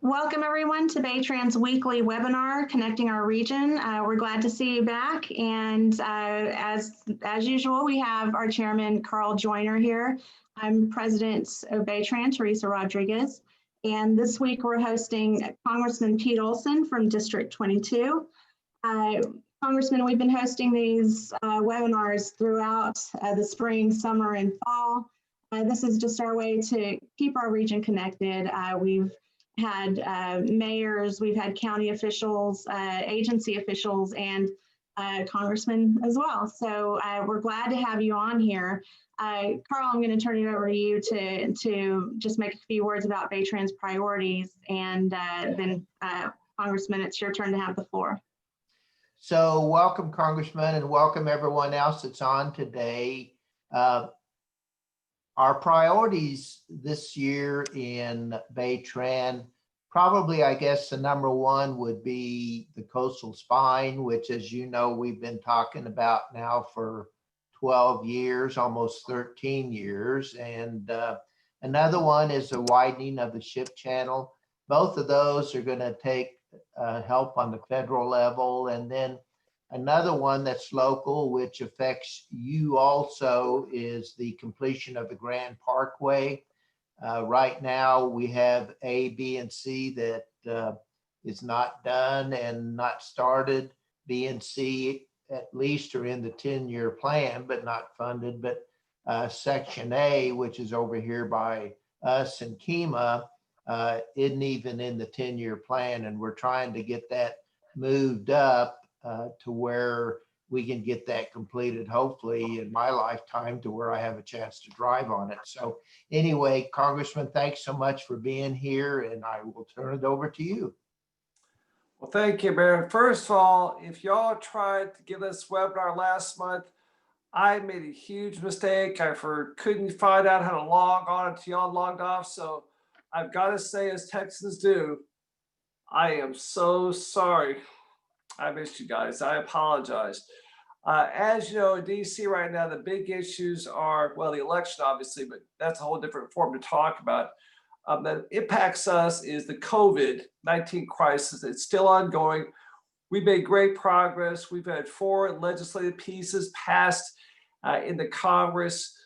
Welcome everyone to BayTran's weekly webinar, Connecting Our Region. We're glad to see you back. And as usual, we have our chairman, Carl Joyner here. I'm president of BayTran, Teresa Rodriguez. And this week we're hosting Congressman Pete Olson from District 22. Congressman, we've been hosting these webinars throughout the spring, summer, and fall. This is just our way to keep our region connected. We've had mayors, we've had county officials, agency officials, and congressmen as well. So we're glad to have you on here. Carl, I'm going to turn it over to you to just make a few words about BayTran's priorities, and then Congressman, it's your turn to have the floor. So welcome, Congressman, and welcome everyone else that's on today. Our priorities this year in BayTran, probably, I guess, the number one would be the coastal spine, which, as you know, we've been talking about now for 12 years, almost 13 years. And another one is the widening of the ship channel. Both of those are going to take help on the federal level. And then another one that's local, which affects you also, is the completion of the Grand Parkway. Right now, we have A, B, and C that is not done and not started. B and C at least are in the 10-year plan, but not funded. But Section A, which is over here by us and KEMA, isn't even in the 10-year plan, and we're trying to get that moved up to where we can get that completed, hopefully in my lifetime, to where I have a chance to drive on it. So anyway, Congressman, thanks so much for being here, and I will turn it over to you. Well, thank you, Mayor. First of all, if y'all tried to give this webinar last month, I made a huge mistake. I couldn't find out how to log on until y'all logged off. So I've got to say, as Texans do, I am so sorry. I missed you guys. I apologize. As you know, in DC right now, the big issues are, well, the election, obviously, but that's a whole different form to talk about. That impacts us is the COVID-19 crisis. It's still ongoing. We made great progress. We've had 4 legislative pieces passed in the Congress.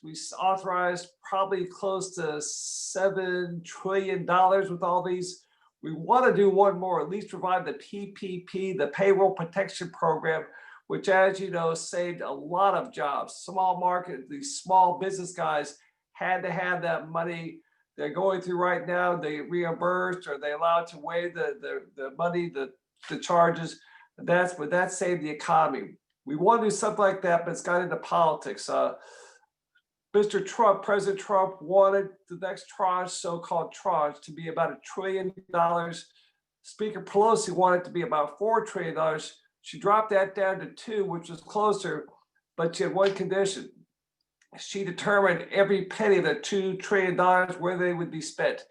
We authorized probably close to $7 trillion with all these. We want to do one more, at least provide the PPP, the Payroll Protection Program, which, as you know, saved a lot of jobs. Small market, these small business guys had to have that money. They're going through right now, they reimbursed, or they allowed to waive the money, the charges. But that saved the economy. We want to do something like that, but it's got into politics. Mr. Trump, President Trump, wanted the next tranche, so-called tranche, to be about $1 trillion. Speaker Pelosi wanted it to be about $4 trillion. She dropped that down to 2, which was closer, but she had one condition. She determined every penny of the $2 trillion where they would be spent.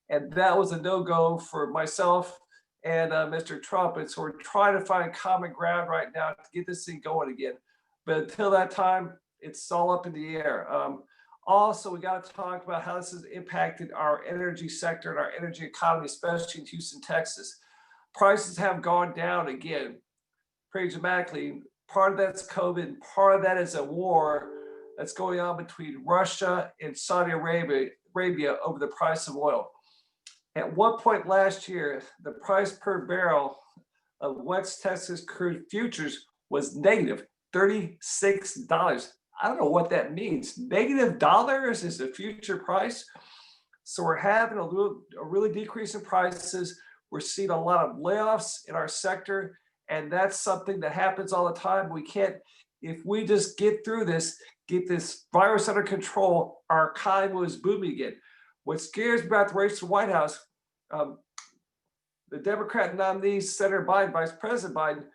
And that was a no-go for myself and Mr. Trump. And so we're trying to find common ground right now to get this thing going again. But until that time, it's all up in the air. Also, we got to talk about how this has impacted our energy sector and our energy economy, especially in Houston, Texas. Prices have gone down again pretty dramatically. Part of that's COVID. Part of that is a war that's going on between Russia and Saudi Arabia over the price of oil. At one point last year, the price per barrel of West Texas crude futures was negative $36. I don't know what that means. Negative dollars is the future price. So we're having a really decrease in prices. We're seeing a lot of layoffs in our sector, and that's something that happens all the time. We can't, if we just get through this, get this virus under control, our economy was booming again. What scares me about the race to the White House, the Democrat nominee, Senator Biden, Vice President Biden,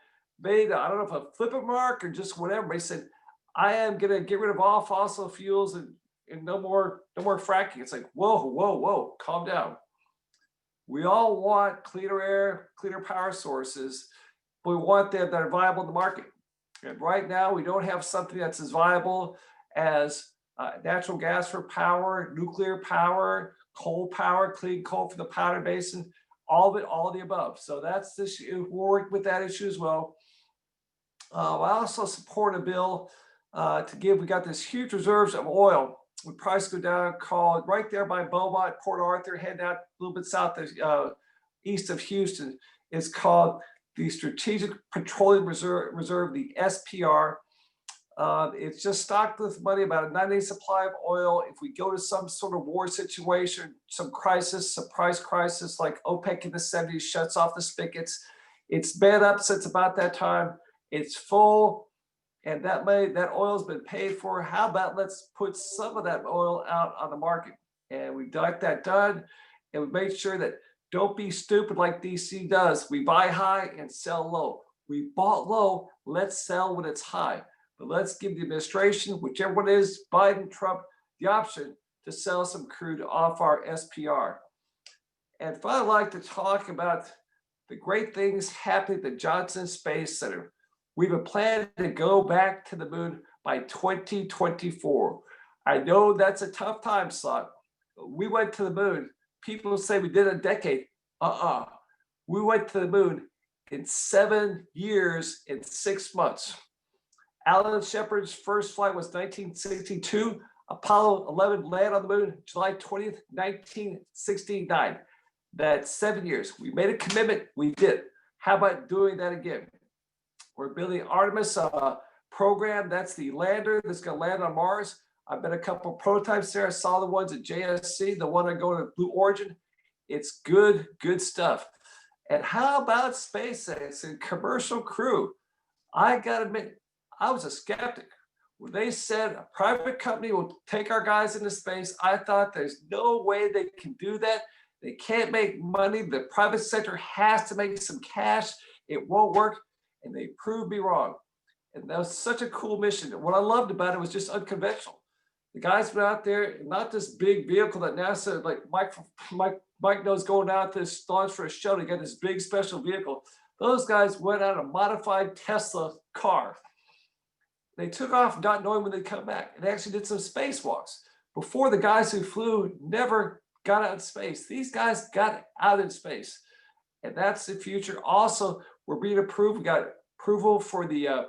made, I don't know if a flip a mark or just whatever, but he said, I am going to get rid of all fossil fuels and no more fracking. It's like, whoa, calm down. We all want cleaner air, cleaner power sources, but we want them that are viable in the market. And right now, we don't have something that's as viable as natural gas for power, nuclear power, coal power, clean coal from the Powder Basin, all of it, all of the above. So that's this, we're working with that issue as well. I also support a bill to give, we got this huge reserves of oil. We price go down, called right there by Beaumont, Port Arthur, heading out a little bit south of east of Houston. It's called the Strategic Petroleum Reserve, the SPR. It's just stocked with money, about a 9-day supply of oil. If we go to some sort of war situation, some crisis, some price crisis, like OPEC in the 70s shuts off the spigots, it's been up since about that time. It's full. And that oil's been paid for. How about let's put some of that oil out on the market? And we got that done. And we made sure that don't be stupid like DC does. We buy high and sell low. We bought low, let's sell when it's high. But let's give the administration, whichever one is, Biden, Trump, the option to sell some crude off our SPR. And finally, I'd like to talk about the great things happening at the Johnson Space Center. We have a plan to go back to the moon by 2024. I know that's a tough time slot. We went to the moon. People say we did a decade. We went to the moon in 7 years and 6 months. Alan Shepard's first flight was 1962. Apollo 11 landed on the moon July 20th, 1969. That's 7 years. We made a commitment. We did. How about doing that again? We're building Artemis program. That's the lander that's going to land on Mars. I've been a couple of prototypes there. I saw the ones at JSC, the one I go to Blue Origin. It's good stuff. And how about SpaceX and commercial crew? I got to admit, I was a skeptic. When they said a private company will take our guys into space, I thought there's no way they can do that. They can't make money. The private sector has to make some cash. It won't work. And they proved me wrong. And that was such a cool mission. And what I loved about it was just unconventional. The guys went out there, not this big vehicle that NASA, like Mike knows, going out this launch for a shuttle. He got this big special vehicle. Those guys went out a modified Tesla car. They took off not knowing when they'd come back, and actually did some spacewalks. Before, the guys who flew never got out in space. These guys got out in space. And that's the future. Also, we're being approved. We got approval for the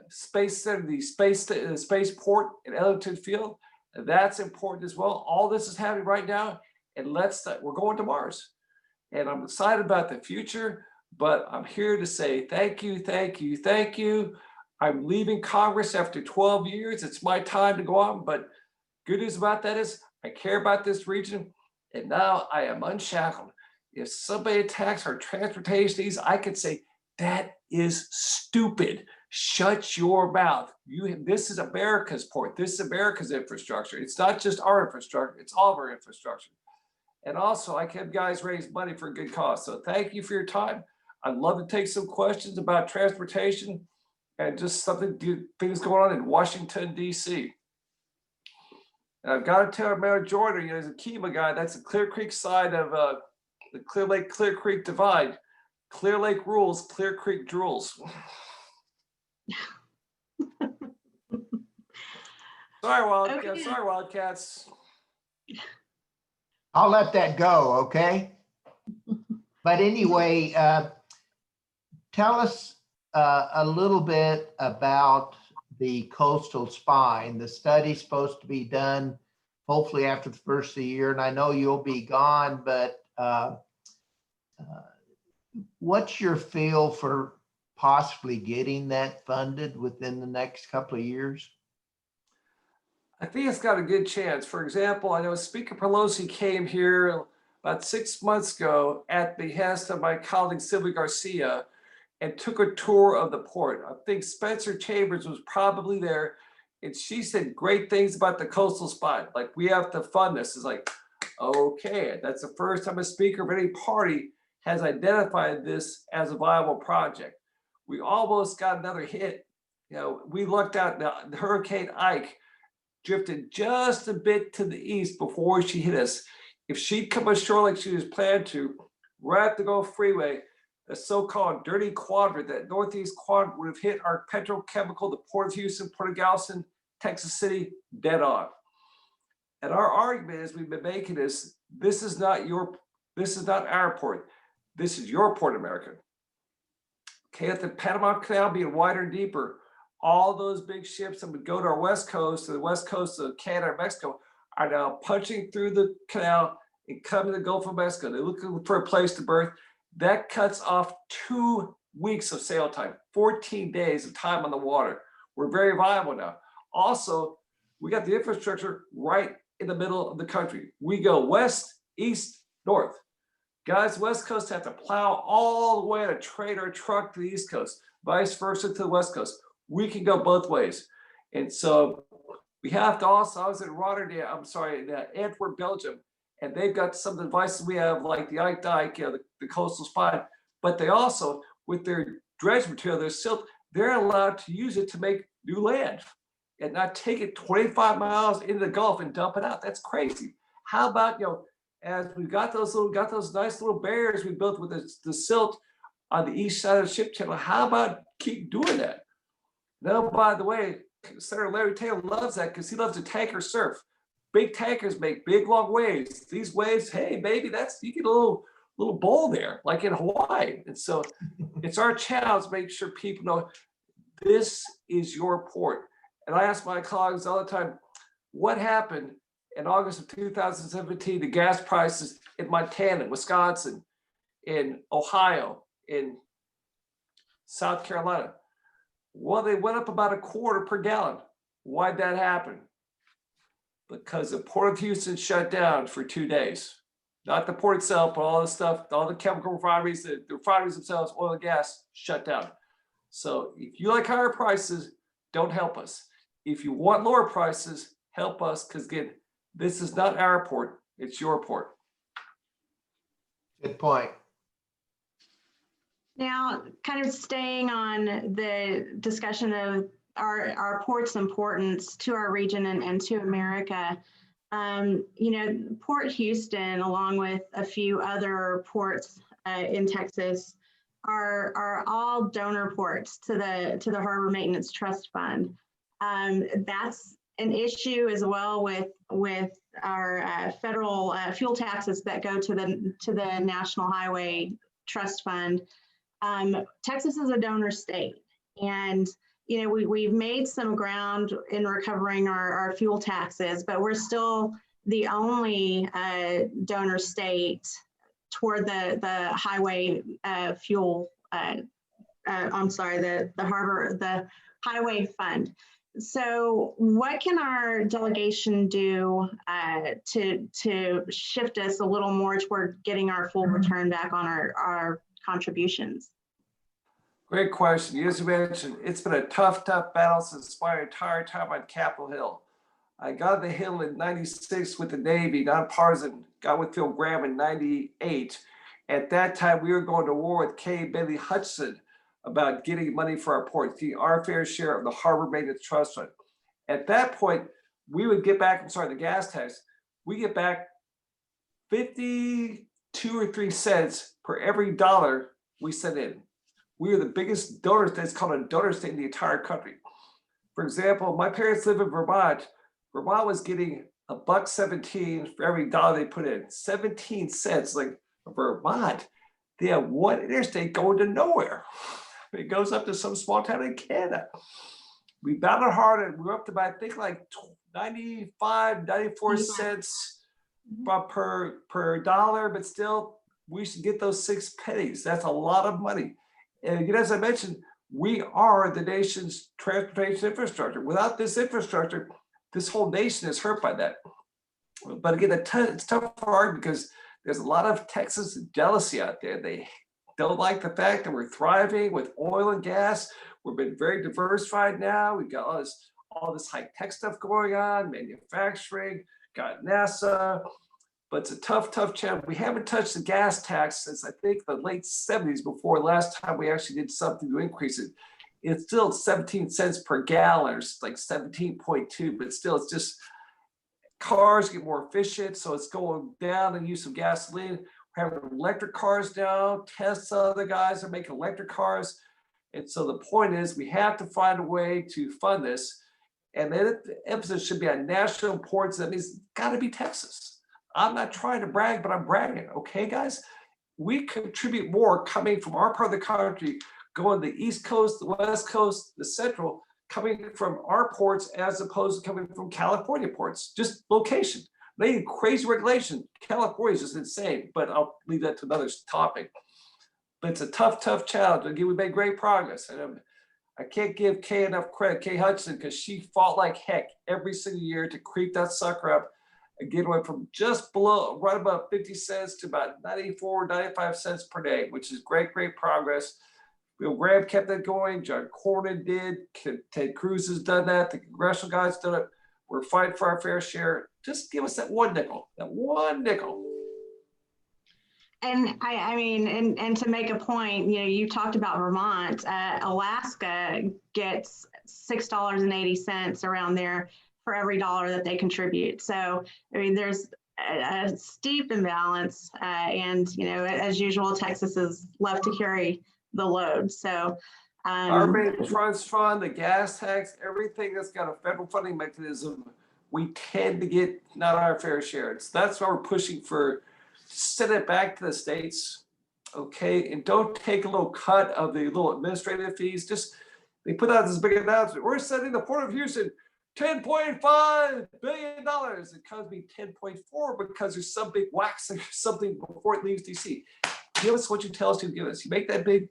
space center, the spaceport at Ellington Field. And that's important as well. All this is happening right now. And we're going to Mars. And I'm excited about the future, but I'm here to say thank you, thank you, thank you. I'm leaving Congress after 12 years. It's my time to go on, but good news about that is I care about this region, and now I am unshackled. If somebody attacks our transportation needs, I could say, that is stupid. Shut your mouth. This is America's port. This is America's infrastructure. It's not just our infrastructure. It's all of our infrastructure. And also, I can guys raise money for a good cause. So thank you for your time. I'd love to take some questions about transportation and just things going on in Washington, D.C. And I've got to tell Mayor Joyner, he's a Kima guy. That's the Clear Creek side of the Clear Lake, Clear Creek divide. Clear Lake rules, Clear Creek drools. Sorry, Wildcats. Okay. Sorry, Wildcats. I'll let that go, okay? But anyway, tell us a little bit about the coastal spine. The study's supposed to be done hopefully after the first of the year, and I know you'll be gone, but what's your feel for possibly getting that funded within the next couple of years? I think it's got a good chance. For example, I know Speaker Pelosi came here about 6 months ago at the behest of my colleague Sylvia Garcia and took a tour of the port. I think Spencer Chambers was probably there, and she said great things about the coastal spine. Like, we have to fund this. It's like, okay, that's the first time a speaker of any party has identified this as a viable project. We almost got another hit. You know, we looked out, the Hurricane Ike drifted just a bit to the east before she hit us. If she'd come ashore like she was planned to, right at the Gulf Freeway, the so-called dirty quadrant, that northeast quadrant, would have hit our petrochemical, the Port of Houston, Port of Galveston, Texas City, dead on. And our argument is we've been making is this is not our port. This is your port, America. Okay, at the Panama Canal being wider and deeper, all those big ships that would go to our west coast, to the west coast of Canada or Mexico, are now punching through the canal and coming to the Gulf of Mexico. They're looking for a place to berth. That cuts off 2 weeks of sail time, 14 days of time on the water. We're very viable now. Also, we got the infrastructure right in the middle of the country. We go west, east, north. Guys, West Coast have to plow all the way on a train or a truck to the East Coast, vice versa to the West Coast. We can go both ways. And so we have to also, I was in Antwerp, Belgium, and they've got some of the devices we have, like the Ike Dike, the coastal spine, but they also, with their dredge material, their silt, they're allowed to use it to make new land and not take it 25 miles into the Gulf and dump it out. That's crazy. How about, as we've got those nice little barriers we built with the silt on the east side of the ship channel, how about keep doing that? Now, by the way, Senator Larry Taylor loves that because he loves to tanker surf. Big tankers make big long waves. These waves, hey, baby, you get a little bowl there, like in Hawaii. And so it's our challenge to make sure people know this is your port. And I ask my colleagues all the time, what happened in August of 2017, the gas prices in Montana, Wisconsin, in Ohio, in South Carolina? Well, they went up about $0.25 per gallon. Why'd that happen? Because the Port of Houston shut down for 2 days. Not the port itself, but all the stuff, all the chemical refineries, the refineries themselves, oil and gas, shut down. So if you like higher prices, don't help us. If you want lower prices, help us, because again, this is not our port, it's your port. Good point. Now, kind of staying on the discussion of our port's importance to our region and to America, Port Houston, along with a few other ports in Texas, are all donor ports to the Harbor Maintenance Trust Fund. That's an issue as well with our federal fuel taxes that go to the National Highway Trust Fund. Texas is a donor state, and we've made some ground in recovering our fuel taxes, but we're still the only donor state toward the highway fuel. The highway fund. So what can our delegation do to shift us a little more toward getting our full return back on our contributions? Great question. As you mentioned, it's been a tough battle since my entire time on Capitol Hill. I got the Hill in 96 with the Navy, nonpartisan, got with Phil Graham in 98. At that time, we were going to war with Kay Bailey Hutchinson about getting money for our ports, our fair share of the Harbor Maintenance Trust Fund. At that point, we would get back, the gas tax, we get back 52 or 3 cents per every dollar we send in. We are the biggest donor state. It's called a donor state in the entire country. For example, my parents live in Vermont. Vermont was getting $1.17 for every dollar they put in. 17 cents, like Vermont. They have one interstate going to nowhere. It goes up to some small town in Canada. We battled hard and we're up to about, I think, like 95, 94 cents per dollar, but still we should get those 6 pennies. That's a lot of money. And as I mentioned, we are the nation's transportation infrastructure. Without this infrastructure, this whole nation is hurt by that. But again, it's tough for argument because there's a lot of Texas jealousy out there. They don't like the fact that we're thriving with oil and gas. We've been very diversified now. We've got all this high tech stuff going on, manufacturing, got NASA. But it's a tough challenge. We haven't touched the gas tax since I think the late 70s before last time we actually did something to increase it. It's still 17 cents per gallon, or like 17.2, but still it's just cars get more efficient. So it's going down the use of gasoline. We're having electric cars now. Tesla, other guys are making electric cars. And so the point is we have to find a way to fund this. And then the emphasis should be on national importance. That means it's got to be Texas. I'm not trying to brag, but I'm bragging. Okay, guys, we contribute more coming from our part of the country, going the East Coast, the West Coast, the Central, coming from our ports as opposed to coming from California ports. Just location. They need crazy regulation. California is just insane, but I'll leave that to another topic. But it's a tough, tough challenge. Again, we made great progress. And I can't give Kay enough credit, Kay Hudson, because she fought like heck every single year to creep that sucker up and get away from just below, right about 50 cents to about 94, 95 cents per day, which is great, great progress. Bill Graham kept that going. John Cornyn did. Ted Cruz has done that. The congressional guys done it. We're fighting for our fair share. Just give us that one nickel, that one nickel. And I mean, and to make a point, you know, you talked about Vermont. Alaska gets $6.80 around there for every dollar that they contribute. So, I mean, there's a steep imbalance, and you know, as usual, Texas is left to carry the load. So, our main trust fund, the gas tax, everything that's got a federal funding mechanism, we tend to get not our fair share. That's why we're pushing for. Send it back to the states, okay? And don't take a little cut of the little administrative fees. Just, they put out this big announcement. We're sending the Port of Houston $10.5 billion. It comes me 10.4 because there's some big wax or something before it leaves DC. Give us what you tell us to give us. You make that big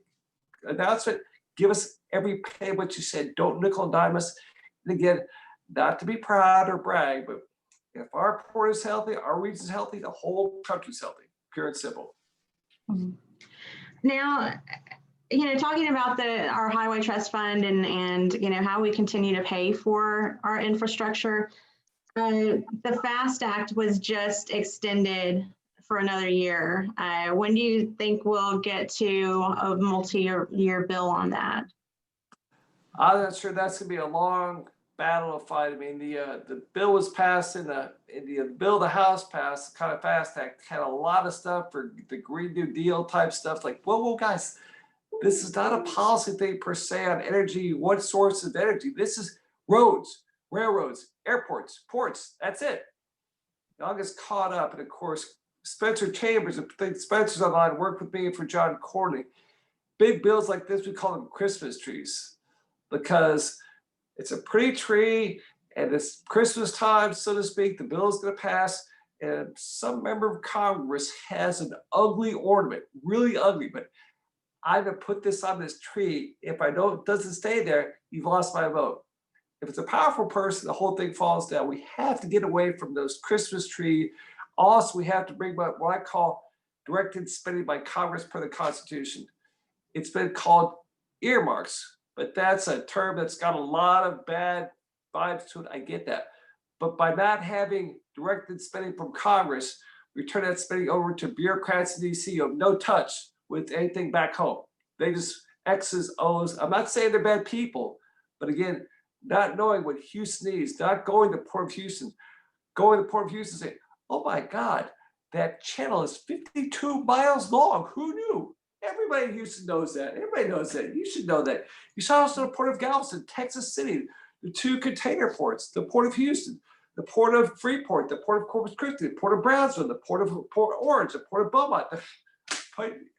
announcement, give us every penny what you said. Don't nickel and dime us. And again, not to be proud or brag, but if our port is healthy, our region is healthy, the whole country's healthy, pure and simple. Now, you know, talking about our Highway Trust Fund and you know how we continue to pay for our infrastructure, the FAST Act was just extended for another year. When do you think we'll get to a multi-year bill on that? I'm not sure. That's going to be a long battle to fight. I mean, the bill was passed in the bill the House passed, the kind of FAST Act, had a lot of stuff for the Green New Deal type stuff. Like, whoa, guys, this is not a policy thing per se on energy. What source of energy? This is roads, railroads, airports, ports. That's it. Y'all gets caught up, and of course, Spencer Chambers, I think Spencer's online, worked with me for John Cornyn. Big bills like this, we call them Christmas trees because it's a pretty tree and it's Christmas time, so to speak. The bill is going to pass, and some member of Congress has an ugly ornament, really ugly, but I'm going to put this on this tree. If I don't, doesn't stay there, you've lost my vote. If it's a powerful person, the whole thing falls down. We have to get away from those Christmas tree. Also, we have to bring back what I call directed spending by Congress per the Constitution. It's been called earmarks, but that's a term that's got a lot of bad vibes to it. I get that. But by not having directed spending from Congress, we turn that spending over to bureaucrats in DC who have no touch with anything back home. They just X's, O's. I'm not saying they're bad people, but again, not knowing what Houston needs, not going to Port of Houston, going to Port of Houston and saying, oh my God, that channel is 52 miles long. Who knew? Everybody in Houston knows that. Everybody knows that. You should know that. You saw also the Port of Galveston, Texas City, the two container ports, the Port of Houston, the Port of Freeport, the Port of Corpus Christi, the Port of Brownsville, the Port Orange, the Port of Beaumont,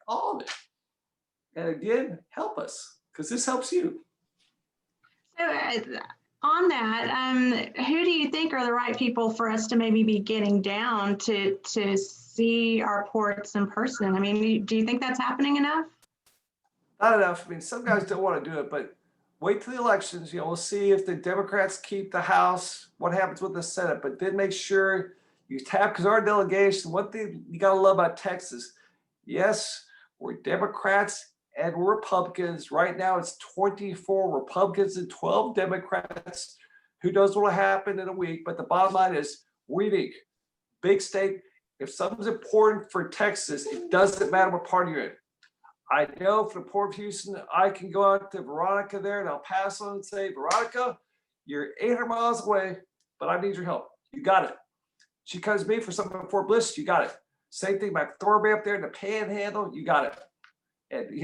all of it. And again, help us, because this helps you. So on that, who do you think are the right people for us to maybe be getting down to see our ports in person? I mean, do you think that's happening enough? Not enough. I mean, some guys don't want to do it, but wait till the elections. We'll see if the Democrats keep the House, what happens with the Senate, but then make sure you tap, because our delegation, one thing you got to love about Texas, yes, we're Democrats and we're Republicans. Right now, it's 24 Republicans and 12 Democrats. Who knows what will happen in a week? But the bottom line is, we're unique. Big state. If something's important for Texas, it doesn't matter what party you're in. I know for the Port of Houston, I can go out to Veronica there in El Paso and say, Veronica, you're 800 miles away, but I need your help. You got it. She comes to me for something in Fort Bliss, you got it. Same thing, Mac Thornberry up there in the Panhandle, you got it. And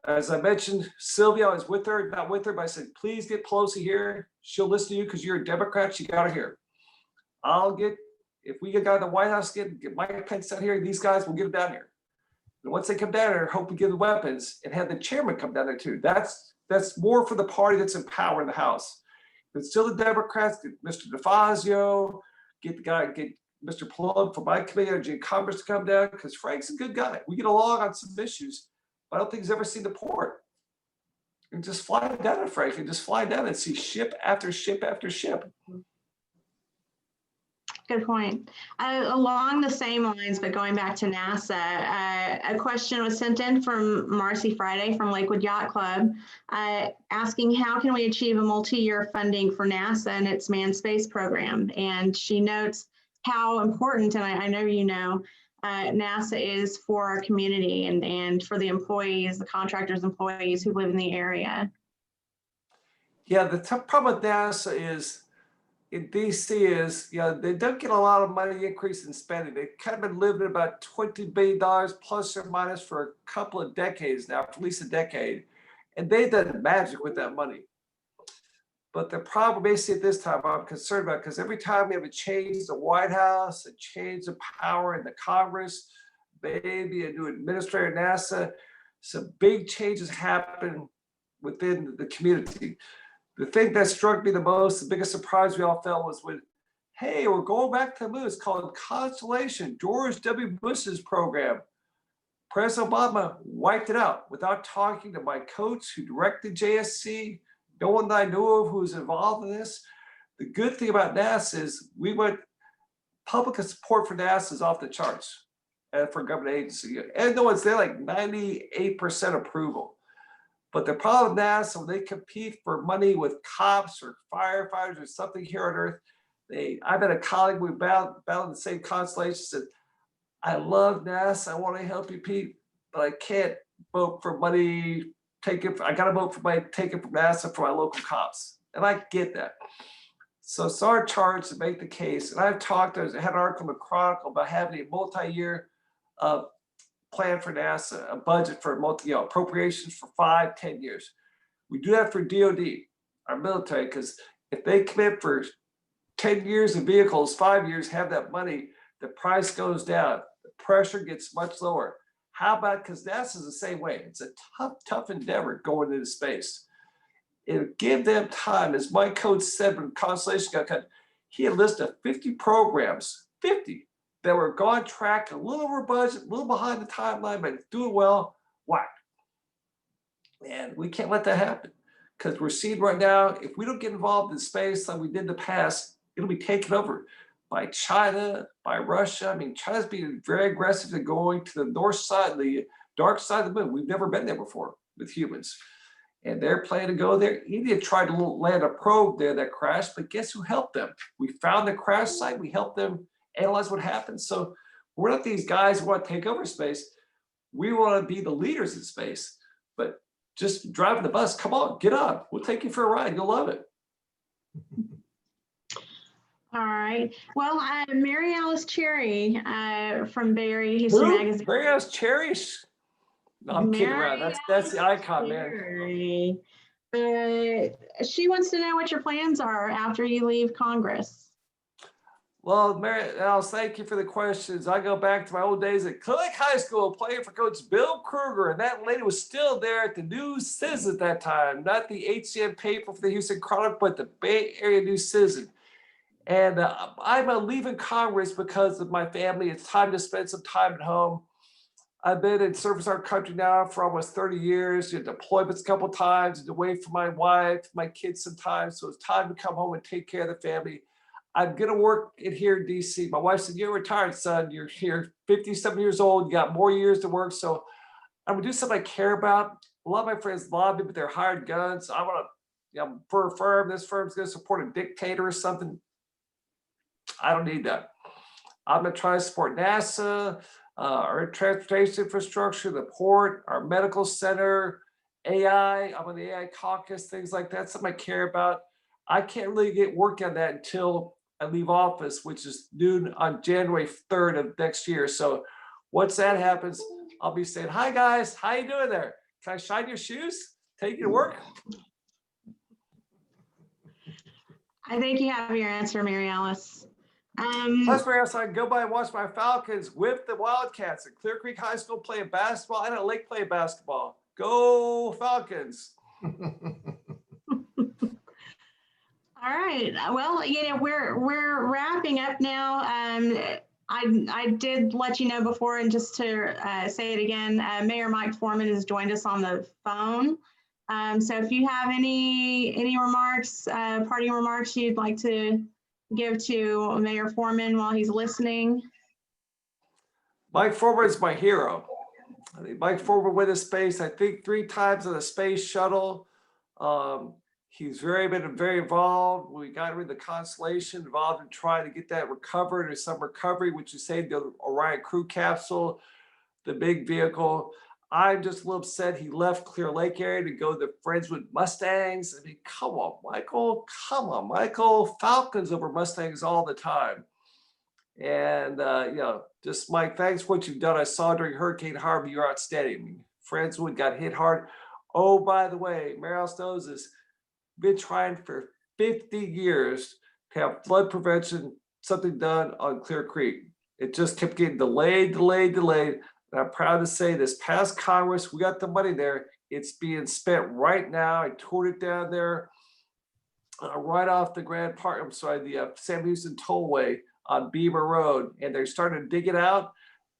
As I mentioned, Sylvia, I was with her, not with her, but I said, please get Pelosi here. She'll listen to you because you're a Democrat. She got her here. If we get a guy in the White House, get Mike Pence down here, these guys will get him down here. And once they come down here, hope we give the weapons and have the chairman come down there too. That's more for the party that's in power in the House. But still the Democrats, get Mr. DeFazio, get Mr. Plum from my committee, Energy and Congress to come down, because Frank's a good guy. We get along on some issues, but I don't think he's ever seen the port. And just fly down to Frank and just fly down and see ship after ship after ship. Good point. Along the same lines, but going back to NASA, a question was sent in from Marcy Friday from Lakewood Yacht Club, asking how can we achieve a multi-year funding for NASA and its manned space program? And she notes how important, and I know you know, NASA is for our community and for the employees, the contractors, employees who live in the area. Yeah, the problem with NASA is, in DC is, they don't get a lot of money increase in spending. They've kind of been living at about $20 billion plus or minus for a couple of decades now, for at least a decade. And they've done magic with that money. But the problem basically at this time I'm concerned about, because every time we have a change in the White House, a change of power in the Congress, maybe a new administrator at NASA, some big changes happen within the community. The thing that struck me the most, the biggest surprise we all felt was when, hey, we're going back to the moon. It's called Constellation, George W. Bush's program. President Obama wiped it out without talking to my coach who directed JSC, no one that I knew of who was involved in this. The good thing about NASA is public support for NASA is off the charts and for a government agency. And no one's there, like 98% approval. But the problem with NASA, when they compete for money with cops or firefighters or something here on Earth, I've had a colleague, we battled in the same constellation, said, I love NASA, I want to help you, Pete, but I can't vote for money, I got to vote for money taken from NASA for my local cops. And I get that. So it's our charge to make the case. And I had an article in the Chronicle about having a multi-year plan for NASA, a budget for appropriations for 5-10 years. We do that for DOD, our military, because if they commit for 10 years of vehicles, 5 years, have that money, the price goes down, the pressure gets much lower. How about, because NASA's the same way. It's a tough endeavor going into space. It'll give them time, as my coach said when Constellation got cut, he had a list of 50 programs, 50, that were gone track, a little over budget, a little behind the timeline, but doing well, whack. And we can't let that happen, because we're seeing right now, if we don't get involved in space like we did in the past, it'll be taken over by China, by Russia. I mean, China's being very aggressive in going to the north side, the dark side of the moon. We've never been there before with humans. And they're planning to go there. India tried to land a probe there that crashed, but guess who helped them? We found the crash site. We helped them analyze what happened. So we're not these guys who want to take over space. We want to be the leaders in space. But just driving the bus, come on, get on. We'll take you for a ride. You'll love it. All right. Well, Mary Alice Cherry from Bay Area Houston Magazine. Mary Alice Cherry? No, I'm kidding around. That's the icon, man. She wants to know what your plans are after you leave Congress. Well, Mary Alice, thank you for the questions. I go back to my old days at Clinic High School playing for Coach Bill Kruger, and that lady was still there at the News Citizen at that time, not the HCM paper for the Houston Chronicle, but the Bay Area News Citizen. And I'm leaving Congress because of my family. It's time to spend some time at home. I've been in service our country now for almost 30 years, deployments a couple of times, away from my wife, my kids sometimes. So it's time to come home and take care of the family. I'm going to work in here in DC. My wife said, you're retired, son. You're here 57 years old. You got more years to work. So I'm going to do something I care about. A lot of my friends lobby, but they're hired guns. I want to, for a firm, this firm's going to support a dictator or something. I don't need that. I'm going to try to support NASA, our transportation infrastructure, the port, our medical center, AI. I'm on the AI caucus, things like that, something I care about. I can't really get work on that until I leave office, which is noon on January 3rd of next year. So once that happens, I'll be saying, hi guys, how you doing there? Can I shine your shoes? Take you to work? I think you have your answer, Mary Alice. Plus, Mary Alice, I can go by and watch my Falcons whip the Wildcats at Clear Creek High School playing basketball and at Lake play basketball. Go Falcons. All right. Well, we're wrapping up now. I did let you know before, and just to say it again, Mayor Mike Foreman has joined us on the phone. So if you have any remarks, parting remarks you'd like to give to Mayor Foreman while he's listening. Mike Foreman is my hero. I think Mike Foreman went to space, I think 3 times on the space shuttle. He's been very involved. We got rid of the Constellation, involved in trying to get that recovered, or some recovery, which is saved the Orion crew capsule, the big vehicle. I'm just a little upset he left Clear Lake area to go to Friendswood Mustangs. I mean, come on, Michael. Come on, Michael. Falcons over Mustangs all the time. And, just Mike, thanks for what you've done. I saw during Hurricane Harvey, you're outstanding. I mean, Friendswood got hit hard. Oh, by the way, Mary Alice knows this. Been trying for 50 years to have flood prevention, something done on Clear Creek. It just kept getting delayed. And I'm proud to say this past Congress, we got the money there. It's being spent right now. I toured it down there right off the the Sam Houston Tollway on Beaver Road. And they're starting to dig it out.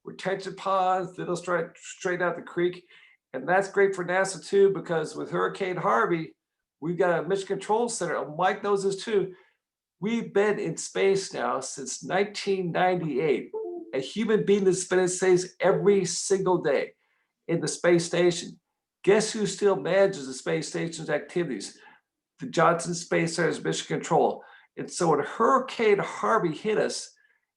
Retention ponds, it'll straighten out the creek. And that's great for NASA too, because with Hurricane Harvey, we've got a Mission Control Center. Mike knows this too. We've been in space now since 1998. A human being has been in space every single day in the space station. Guess who still manages the space station's activities? The Johnson Space Center's Mission Control. And so when Hurricane Harvey hit us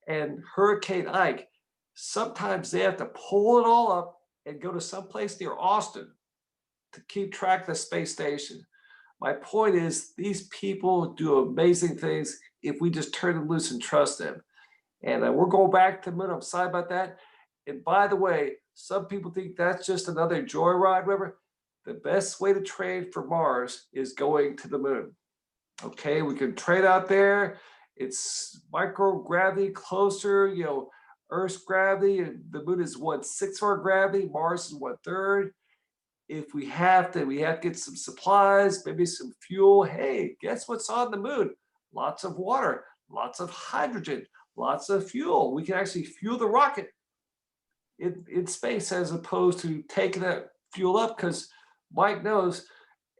and Hurricane Ike, sometimes they have to pull it all up and go to someplace near Austin to keep track of the space station. My point is, these people do amazing things if we just turn them loose and trust them. And we're going back to the moon. I'm sorry about that. And by the way, some people think that's just another joyride, whatever. The best way to train for Mars is going to the moon. Okay, we can trade out there. It's microgravity closer, Earth's gravity, and the moon is 1/6 of our gravity, Mars is 1/3. If we have to get some supplies, maybe some fuel. Hey, guess what's on the moon? Lots of water, lots of hydrogen, lots of fuel. We can actually fuel the rocket in space as opposed to taking that fuel up, because Mike knows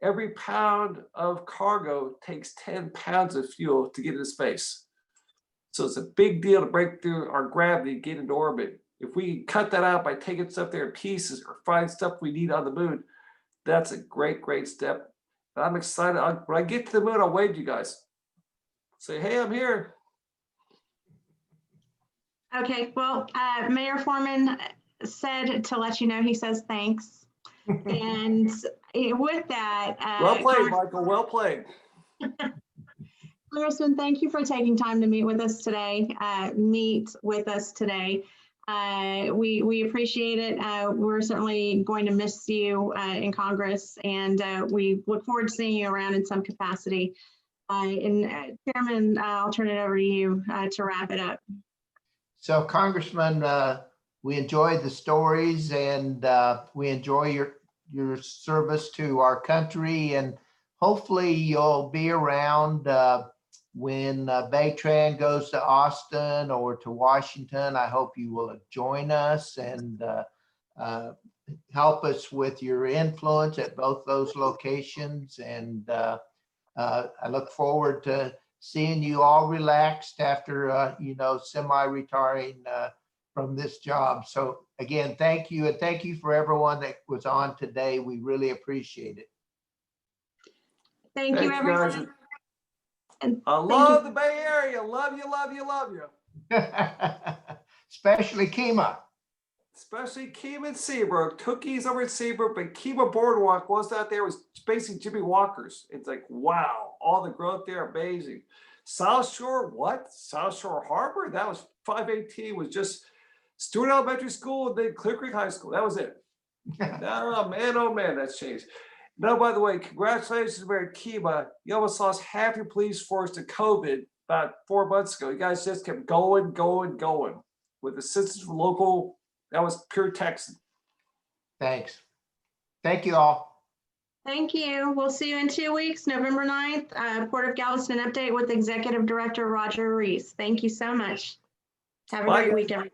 every pound of cargo takes 10 pounds of fuel to get into space. So it's a big deal to break through our gravity, get into orbit. If we cut that out by taking stuff there in pieces or find stuff we need on the moon, that's a great, great step. And I'm excited. When I get to the moon, I'll wave to you guys. Say, hey, I'm here. Okay, well, Mayor Foreman said to let you know, he says thanks. And with that, Well played, Michael, well played. Congressman, thank you for taking time to meet with us today. We appreciate it. We're certainly going to miss you in Congress, and we look forward to seeing you around in some capacity. Chairman, I'll turn it over to you to wrap it up. So Congressman, we enjoyed the stories, and we enjoy your service to our country, and hopefully you'll be around when BayTran goes to Austin or to Washington. I hope you will join us and help us with your influence at both those locations. And I look forward to seeing you all relaxed after, semi-retiring from this job. So again, thank you. And thank you for everyone that was on today. We really appreciate it. Thank you, everyone. Guys. And I love the Bay Area. Love you, love you, love you. Especially Kemah. Especially Kemah and Seabrook. Tookie's over at Seabrook, but Kemah Boardwalk was out there, was basically Jimmy Walker's. It's like, wow, all the growth there, amazing. South Shore, what? South Shore Harbor? That was 518, was just Stewart Elementary School and then Clear Creek High School. That was it. No, man, oh man, that's changed. No, by the way, congratulations, Mayor Kima. You almost lost half your police force to COVID about 4 months ago. You guys just kept going with assistance from local. That was pure Texan. Thanks. Thank you all. Thank you. We'll see you in 2 weeks, November 9th, Port of Galveston update with Executive Director Roger Reese. Thank you so much. Have a Bye, great guys. week, everyone.